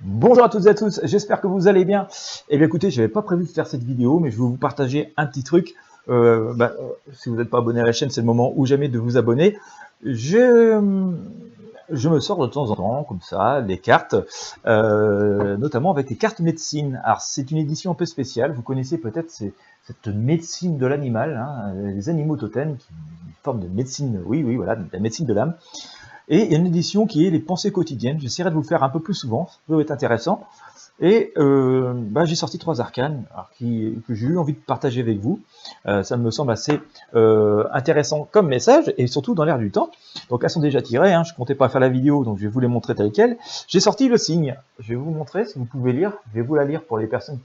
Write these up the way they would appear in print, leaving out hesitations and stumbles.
Bonjour à toutes et à tous, j'espère que vous allez bien. Eh bien écoutez, je n'avais pas prévu de faire cette vidéo, mais je vais vous partager un petit truc. Si vous n'êtes pas abonné à la chaîne, c'est le moment ou jamais de vous abonner. Je me sors de temps en temps, comme ça, des cartes, notamment avec les cartes médecine. Alors c'est une édition un peu spéciale, vous connaissez peut-être cette médecine de l'animal, hein, les animaux totems, qui une forme de médecine, oui, voilà, de la médecine de l'âme. Et il y a une édition qui est les pensées quotidiennes. J'essaierai de vous le faire un peu plus souvent, ça peut être intéressant. Et j'ai sorti 3 arcanes que j'ai eu envie de partager avec vous. Ça me semble assez intéressant comme message, et surtout dans l'air du temps. Donc elles sont déjà tirées, hein, je comptais pas faire la vidéo, donc je vais vous les montrer telles quelles. J'ai sorti le signe, je vais vous montrer si vous pouvez lire. Je vais vous la lire pour les personnes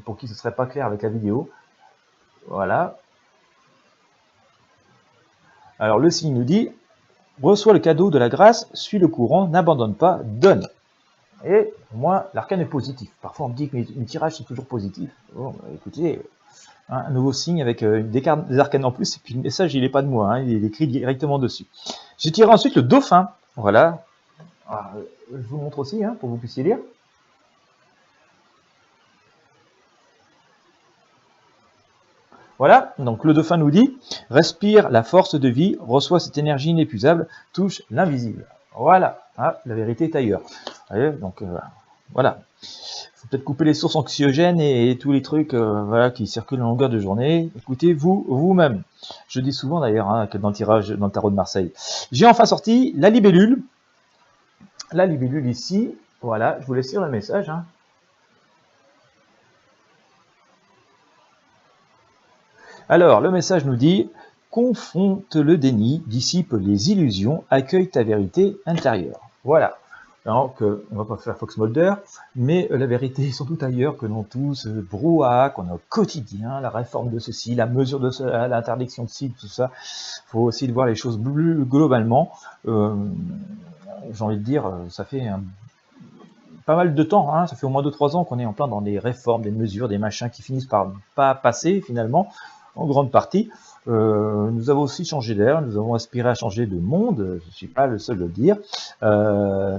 pour qui ce serait pas clair avec la vidéo. Voilà. Alors le signe nous dit: reçois le cadeau de la grâce, suis le courant, n'abandonne pas, donne. Et pour moi, l'arcane est positif. Parfois, on me dit que mes tirages sont toujours positifs. Bon, écoutez, un nouveau signe avec des arcanes en plus, et puis le message, il n'est pas de moi, hein, il est écrit directement dessus. J'ai tiré ensuite le dauphin. Voilà. Alors, je vous montre aussi, hein, pour que vous puissiez lire. Voilà, donc le dauphin nous dit: respire la force de vie, reçois cette énergie inépuisable, touche l'invisible. Voilà, ah, la vérité est ailleurs. Voyez, donc voilà. Il faut peut-être couper les sources anxiogènes et tous les trucs voilà, qui circulent en longueur de journée. Écoutez vous-même. Je dis souvent d'ailleurs, hein, que dans le tarot de Marseille. J'ai enfin sorti la libellule. La libellule ici, voilà, je vous laisse lire le message. Hein. Alors, le message nous dit: confronte le déni, dissipe les illusions, accueille ta vérité intérieure. Voilà. Alors on ne va pas faire Fox Mulder, mais la vérité est sans doute ailleurs que dans tout ce brouhaha qu'on a au quotidien, la réforme de ceci, la mesure de cela, l'interdiction de ci, tout ça. Il faut aussi voir les choses plus globalement. J'ai envie de dire, ça fait pas mal de temps, hein, ça fait au moins 2-3 ans qu'on est en plein dans des réformes, des mesures, des machins qui finissent par pas passer finalement, en grande partie. Nous avons aussi changé d'air, nous avons aspiré à changer de monde, je ne suis pas le seul à le dire,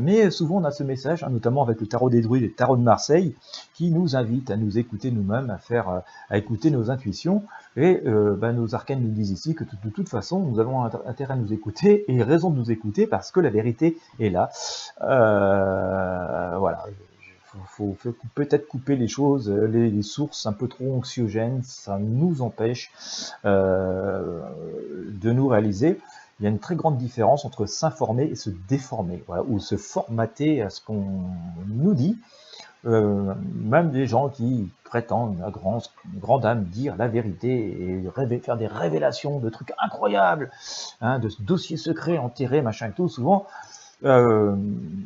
mais souvent on a ce message, hein, notamment avec le tarot des druides et le tarot de Marseille, qui nous invite à nous écouter nous-mêmes, à écouter nos intuitions, et nos arcanes nous disent ici que de toute façon nous avons intérêt à nous écouter, et raison de nous écouter parce que la vérité est là. Voilà. Faut peut-être couper les choses, les sources un peu trop anxiogènes, ça nous empêche de nous réaliser. Il y a une très grande différence entre s'informer et se déformer, voilà, ou se formater à ce qu'on nous dit. Même des gens qui prétendent à grande âme dire la vérité et faire des révélations de trucs incroyables, hein, de dossiers secrets enterrés, machin et tout, souvent. Je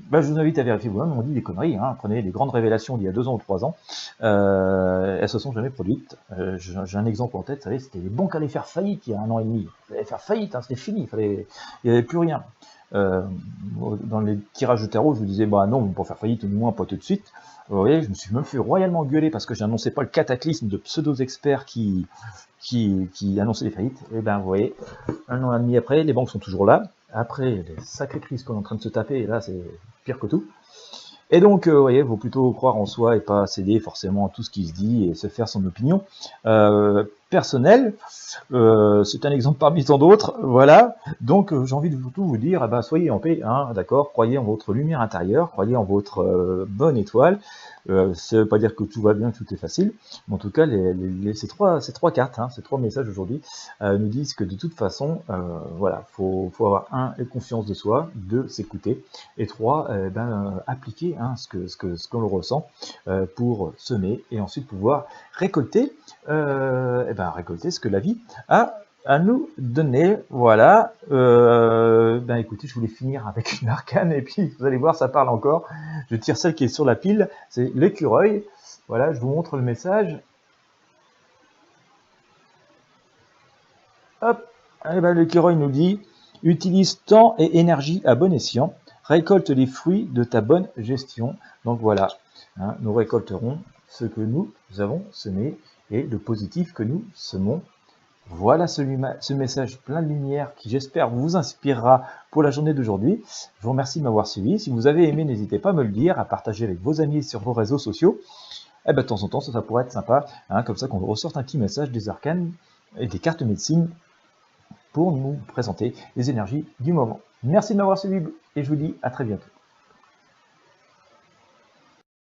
vous invite à vérifier vous-même, on dit des conneries, hein. Prenez les grandes révélations d'il y a 2 ans ou 3 ans, elles se sont jamais produites. J'ai un exemple en tête, vous savez, c'était les banques allaient faire faillite il y a 1 an et demi. Elles allaient faire faillite, hein, c'était fini, il n'y avait plus rien. Dans les tirages de tarot, je vous disais, bah non, pour faire faillite, au moins pas tout de suite. Vous voyez, je me suis même fait royalement gueuler parce que je n'annonçais pas le cataclysme de pseudo-experts qui annonçaient les faillites. Et ben, vous voyez, 1 an et demi après, les banques sont toujours là. Après, les sacrées crises qu'on est en train de se taper, et là, c'est pire que tout. Et donc, vous voyez, il vaut plutôt croire en soi et pas céder forcément à tout ce qui se dit et se faire son opinion personnelle. C'est un exemple parmi tant d'autres, voilà. Donc, j'ai envie de tout vous dire, soyez en paix, hein, d'accord, croyez en votre lumière intérieure, croyez en votre bonne étoile. Ça ne veut pas dire que tout va bien, que tout est facile, mais en tout cas, ces trois cartes, hein, ces 3 messages aujourd'hui, nous disent que de toute façon, voilà, faut avoir 1, confiance de soi, 2, s'écouter, et 3, appliquer, hein, ce qu'on ressent pour semer et ensuite pouvoir récolter, récolter ce que la vie a à nous donner. Voilà. Écoutez, je voulais finir avec une arcane et puis vous allez voir, ça parle encore. Je tire celle qui est sur la pile, c'est l'écureuil. Voilà, je vous montre le message. Hop, l'écureuil nous dit: utilise temps et énergie à bon escient, récolte les fruits de ta bonne gestion. Donc voilà, hein, nous récolterons ce que nous avons semé et le positif que nous semons Voilà ce message plein de lumière qui, j'espère, vous inspirera pour la journée d'aujourd'hui. Je vous remercie de m'avoir suivi. Si vous avez aimé, n'hésitez pas à me le dire, à partager avec vos amis sur vos réseaux sociaux. De temps en temps, ça pourrait être sympa, hein, comme ça qu'on ressorte un petit message des arcanes et des cartes médecine pour nous présenter les énergies du moment. Merci de m'avoir suivi et je vous dis à très bientôt.